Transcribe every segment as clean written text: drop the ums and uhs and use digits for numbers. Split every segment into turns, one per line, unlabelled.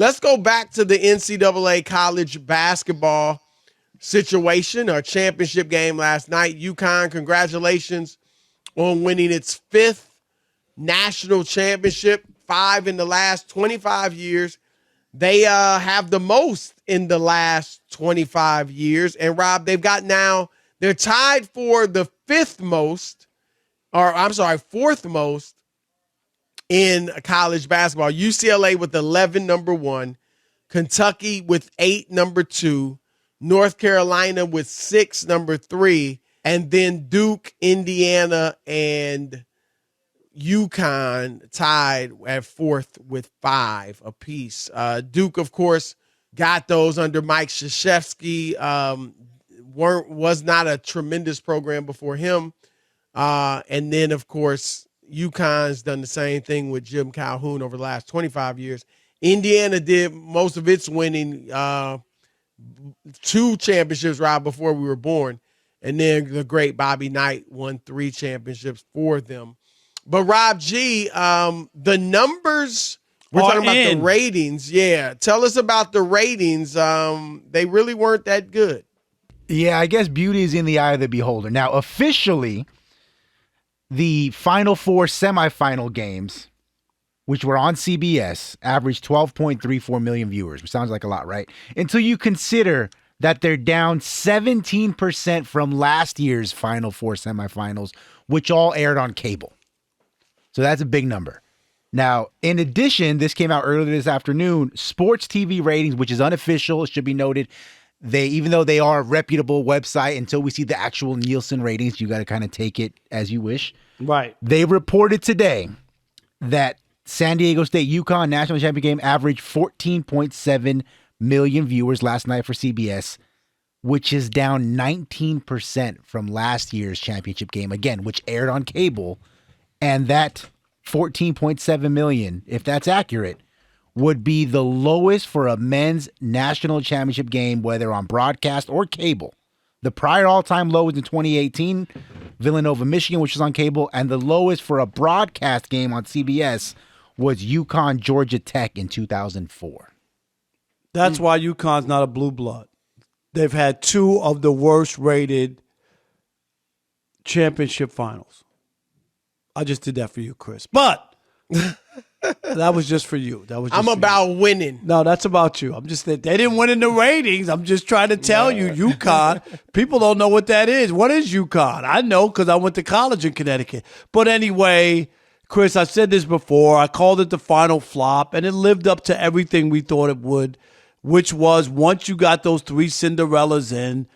let's go back to the NCAA college basketball situation, our championship game last night. UConn, congratulations on winning its 5th national championship, 5 in the last 25 years. They have the most in the last 25 years. And Rob, they're tied for the 4th most in college basketball. UCLA with 11, number 1, Kentucky with 8, number 2, North Carolina with 6, number 3, and then Duke, Indiana, and UConn tied at 4th with 5 apiece. Duke, of course, got those under Mike Krzyzewski. Was not a tremendous program before him. And then, of course, UConn's done the same thing with Jim Calhoun over the last 25 years. Indiana did most of its winning 2 championships right before we were born. And then the great Bobby Knight won 3 championships for them. But Rob G, the numbers, we're talking about the ratings. Yeah. Tell us about the ratings. They really weren't that good.
Yeah, I guess beauty is in the eye of the beholder. Now, officially, the Final Four semifinal games, which were on CBS, averaged 12.34 million viewers, which sounds like a lot, right? Until you consider that they're down 17% from last year's Final Four semifinals, which all aired on cable. So that's a big number. Now, in addition, this came out earlier this afternoon, sports TV ratings, which is unofficial, it should be noted, even though they are a reputable website, until we see the actual Nielsen ratings, you got to kind of take it as you wish.
Right.
They reported today that San Diego State UConn national championship game averaged 14.7 million viewers last night for CBS, which is down 19% from last year's championship game, again, which aired on cable. And that 14.7 million, if that's accurate, would be the lowest for a men's national championship game, whether on broadcast or cable. The prior all-time low was in 2018, Villanova, Michigan, which was on cable, and the lowest for a broadcast game on CBS was UConn, Georgia Tech in 2004.
That's why UConn's not a blue blood. They've had 2 of the worst-rated championship finals. I just did that for you, Chris. But that was just for you.
I'm about winning.
No, that's about you. I'm just they didn't win in the ratings. I'm just trying to tell you, UConn. People don't know what that is. What is UConn? I know because I went to college in Connecticut. But anyway, Chris, I said this before. I called it the final flop, and it lived up to everything we thought it would, which was once you got those 3 Cinderellas in,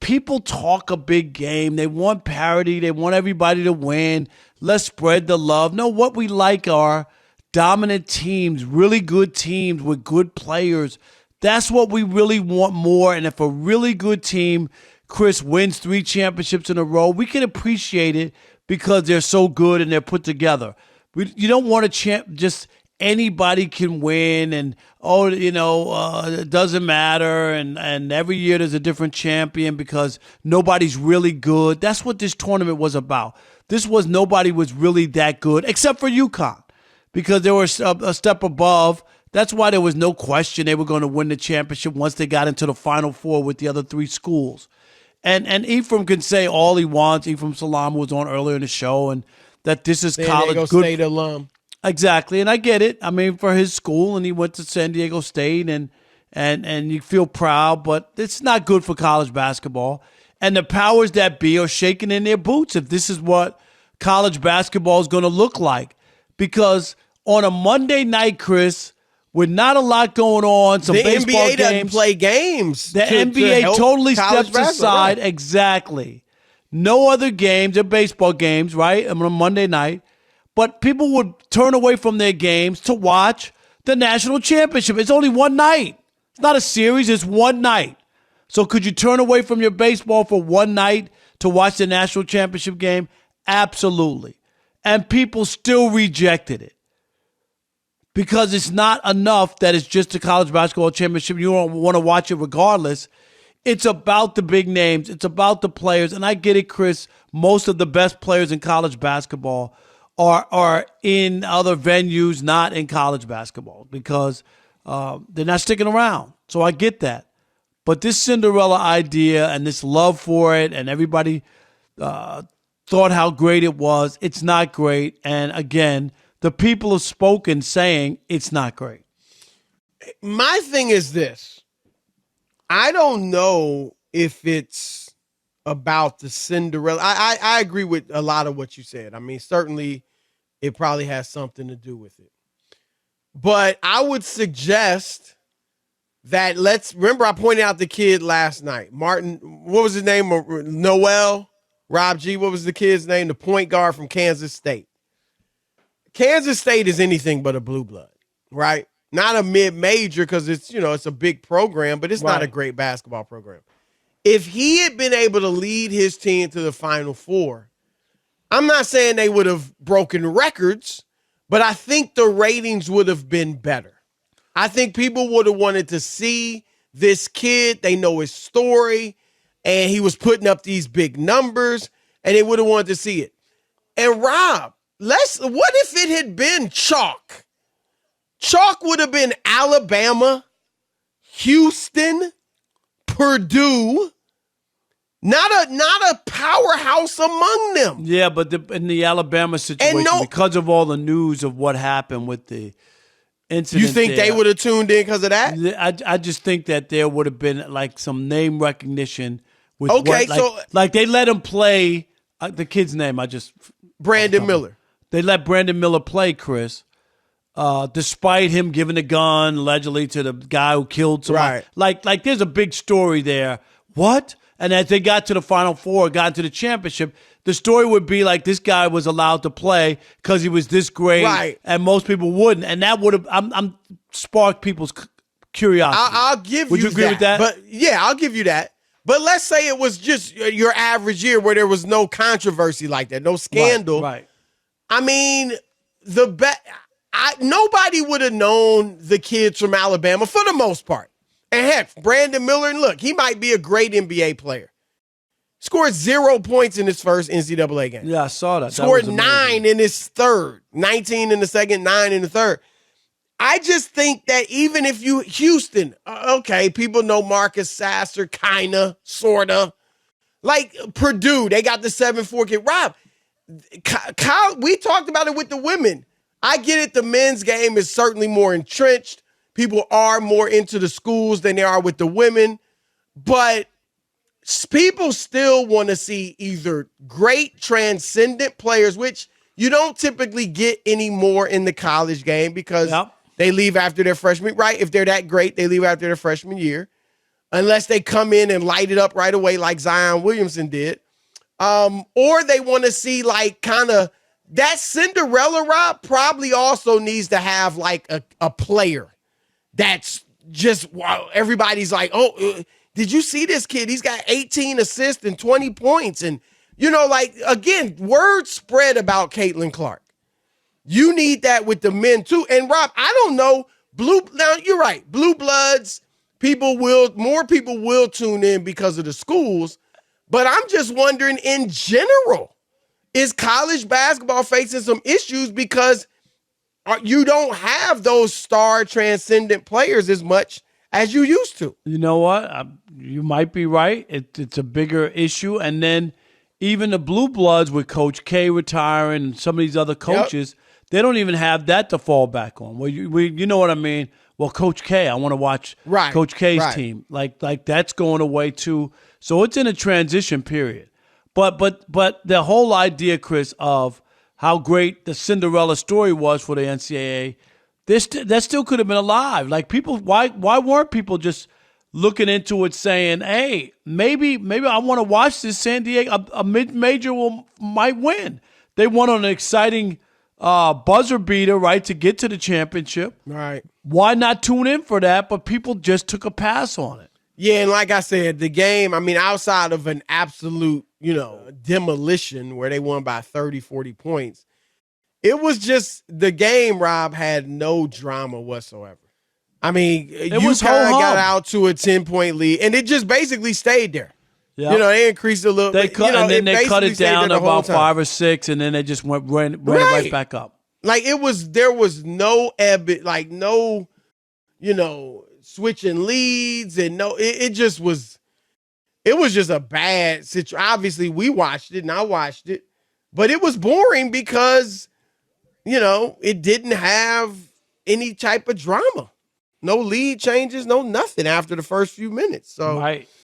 people talk a big game. They want parity. They want everybody to win. Let's spread the love. No, what we like are dominant teams, really good teams with good players. That's what we really want more. And if a really good team, Chris, wins 3 championships in a row, we can appreciate it because they're so good and they're put together. You don't want just anybody can win and, it doesn't matter. And every year there's a different champion because nobody's really good. That's what this tournament was about. Nobody was really that good except for UConn because they were a step above. That's why there was no question they were going to win the championship once they got into the Final Four with the other 3 schools. And Ephraim can say all he wants. Ephraim Salam was on earlier in the show, and that this is college
San Diego State alum.
Exactly, and I get it. I mean, for his school, and he went to San Diego State, and you feel proud, but it's not good for college basketball. And the powers that be are shaking in their boots if this is what college basketball is going to look like. Because on a Monday night, Chris, with not a lot going on, some baseball
NBA doesn't play games.
The NBA totally steps aside. Right. Exactly. No other games. They're baseball games, right? On a Monday night. But people would turn away from their games to watch the national championship. It's only one night. It's not a series. It's one night. So could you turn away from your baseball for one night to watch the national championship game? Absolutely. And people still rejected it because it's not enough that it's just a college basketball championship. You don't want to watch it regardless. It's about the big names. It's about the players. And I get it, Chris. Most of the best players in college basketball are in other venues, not in college basketball, because they're not sticking around. So I get that. But this Cinderella idea and this love for it, and everybody thought how great it was, it's not great. And again, the people have spoken saying it's not great.
My thing is this. I don't know if it's about the Cinderella. I agree with a lot of what you said. I mean, certainly it probably has something to do with it. But I would suggest that remember I pointed out the kid last night. Martin, what was his name? Noel, Rob G, what was the kid's name? The point guard from Kansas State. Kansas State is anything but a blue blood, right? Not a mid-major because it's a big program, but it's not a great basketball program. If he had been able to lead his team to the Final Four, I'm not saying they would have broken records, but I think the ratings would have been better. I think people would have wanted to see this kid. They know his story, and he was putting up these big numbers, and they would have wanted to see it. And Rob, what if it had been chalk? Chalk would have been Alabama, Houston, Purdue, not a powerhouse among them.
Yeah, but in the Alabama situation, because of all the news of what happened with the incident,
you think they would have tuned in because of that?
I just think that there would have been like some name recognition. With they let him play the kid's name.
Brandon Miller.
They let Brandon Miller play, Chris. Despite him giving a gun allegedly to the guy who killed somebody.
Right.
Like there's a big story there. What? And as they got to the Final Four, got into the championship, the story would be like this guy was allowed to play because he was this great,
right,
and most people wouldn't. And that would have I'm sparked people's curiosity.
I'll give
would you agree with that?
But yeah, I'll give you that. But let's say it was just your average year where there was no controversy like that, no scandal.
Right.
I mean, nobody would have known the kids from Alabama for the most part. And heck, Brandon Miller, and look, he might be a great NBA player. Scored 0 points in his first NCAA game.
Yeah, I saw that.
Scored 9 in his third, 19 in the second, 9 in the third. I just think that even if Houston, okay, people know Marcus Sasser, kinda, sorta. Like Purdue, they got the 7-4 kid. Rob, Kyle, we talked about it with the women. I get it, the men's game is certainly more entrenched. People are more into the schools than they are with the women. But people still want to see either great transcendent players, which you don't typically get anymore in the college game because they leave after their freshman, right? If they're that great, they leave after their freshman year, unless they come in and light it up right away like Zion Williamson did. Or they want to see like kind of that Cinderella, Rob, probably also needs to have like a player that's just, wow, everybody's like, did you see this kid? He's got 18 assists and 20 points. And, again, word spread about Caitlin Clark. You need that with the men, too. And, Rob, I don't know. Now, you're right. Blue Bloods, more people will tune in because of the schools. But I'm just wondering, in general, is college basketball facing some issues because you don't have those star transcendent players as much as you used to?
You know what? You might be right. It's a bigger issue. And then even the Blue Bloods with Coach K retiring and some of these other coaches, they don't even have that to fall back on. Well, you know what I mean? Well, Coach K, I want to watch Coach K's team. Like that's going away too. So it's in a transition period. But the whole idea, Chris, of how great the Cinderella story was for the NCAA, that still could have been alive. Like people, why weren't people just looking into it, saying, "Hey, maybe I want to watch this San Diego. A mid-major might win." They won on an exciting buzzer beater, right, to get to the championship.
Right.
Why not tune in for that? But people just took a pass on it.
Yeah, and like I said, the game, I mean, outside of an absolute, demolition where they won by 30, 40 points, it was just the game, Rob, had no drama whatsoever. I mean, UConn got out to a 10-point lead, and it just basically stayed there. Yep. They increased a little bit.
And then they cut it down to about 5 or 6, and then they just ran it right back up.
Like there was no ebb, like no, switching leads and it just was. It was just a bad situation. Obviously, we watched it and I watched it, but it was boring because, it didn't have any type of drama. No lead changes, no nothing after the first few minutes. So
Right.